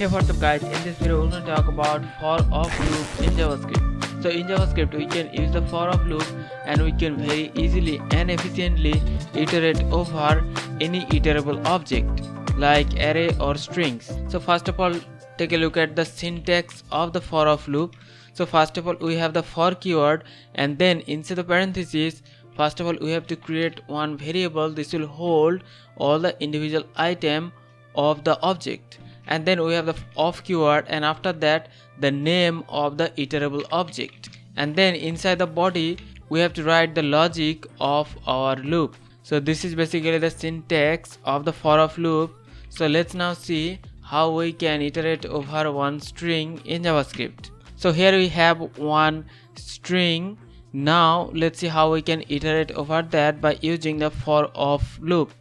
Hey, what's up guys, in this video we're going to talk about for of loop in JavaScript. So in JavaScript we can use the for of loop and we can very easily and efficiently iterate over any iterable object like array or strings. So first of all, take a look at the syntax of the for of loop. So first of all we have the for keyword, and then inside the parentheses first of all we have to create one variable. This will hold all the individual item of the object, and then we have the of keyword, and after that the name of the iterable object, and then inside the body we have to write the logic of our loop. So this is basically the syntax of the for of loop. So let's now see how we can iterate over one string in JavaScript. So here we have one string. Now let's see how we can iterate over that by using the for of loop.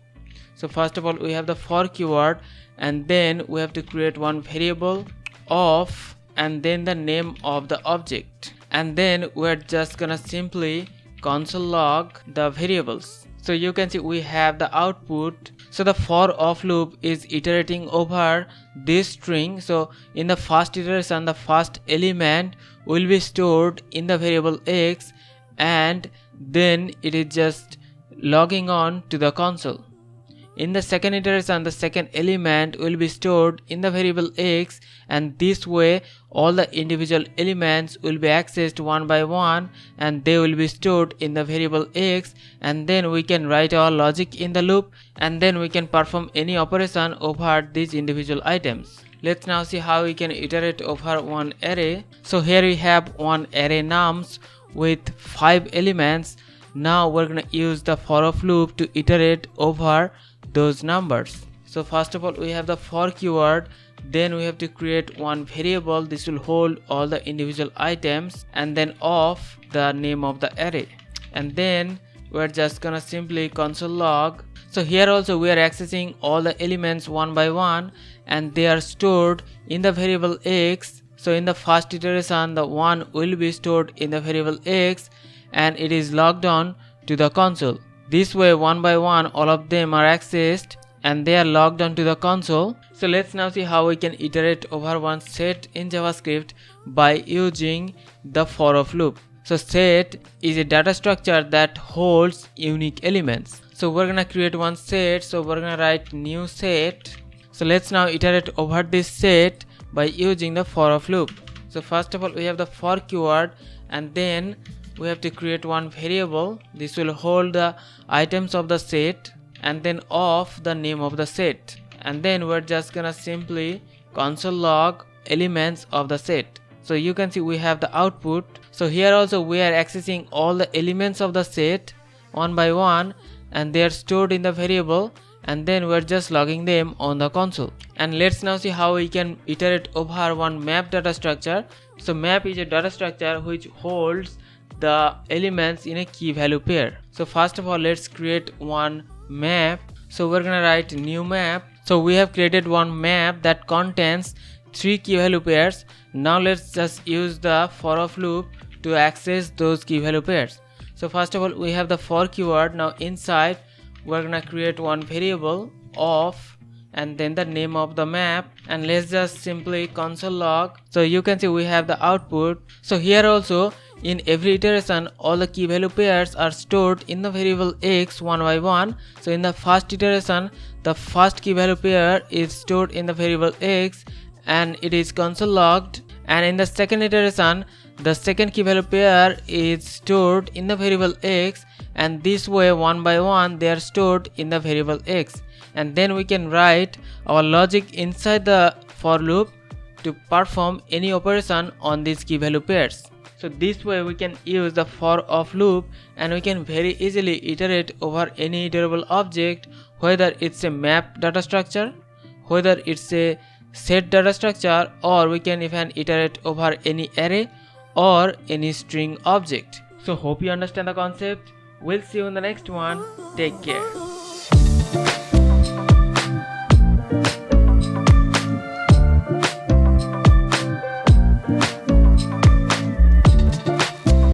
So first of all we have the for keyword, and then we have to create one variable of, and then the name of the object, and then we're just gonna simply console log the variables. So you can see we have the output. So the for of loop is iterating over this string. So in the first iteration the first element will be stored in the variable x, and then it is just logging on to the console. In the second iteration the second element will be stored in the variable x, and this way all the individual elements will be accessed one by one and they will be stored in the variable x, and then we can write our logic in the loop, and then we can perform any operation over these individual items. Let's now see how we can iterate over one array. So here we have one array nums with 5 elements. Now we're gonna use the for of loop to iterate over those numbers. So first of all we have the for keyword, then we have to create one variable. This will hold all the individual items, and then of the name of the array, and then we're just gonna simply console log. So here also we are accessing all the elements one by one, and they are stored in the variable x. So in the first iteration the one will be stored in the variable x, and it is logged on to the console. This way one by one all of them are accessed and they are logged onto the console. So let's now see how we can iterate over one set in JavaScript by using the for of loop. So set is a data structure that holds unique elements. So we're gonna create one set. So we're gonna write new set. So let's now iterate over this set by using the for of loop. So first of all we have the for keyword, and then we have to create one variable. This will hold the items of the set, and then of the name of the set, and then we're just gonna simply console log elements of the set. So you can see we have the output. So here also we are accessing all the elements of the set one by one, and they are stored in the variable, and then we're just logging them on the console. And let's now see how we can iterate over one map data structure. So map is a data structure which holds the elements in a key value pair. So first of all let's create one map. So we're gonna write new map. So we have created one map that contains 3 key value pairs. Now let's just use the for of loop to access those key value pairs. So first of all we have the for keyword. Now inside we're gonna create one variable of, and then the name of the map, and let's just simply console log. So you can see we have the output. So here also in every iteration all the key value pairs are stored in the variable x one by one. So in the first iteration the first key value pair is stored in the variable x and it is console logged, and in the second iteration the second key value pair is stored in the variable x, and this way one by one they are stored in the variable x, and then we can write our logic inside the for loop to perform any operation on these key value pairs. So this way we can use the for of loop, and we can very easily iterate over any iterable object, whether it's a map data structure, whether it's a set data structure, or we can even iterate over any array or any string object. So hope you understand the concept. We'll see you in the next one. Take care.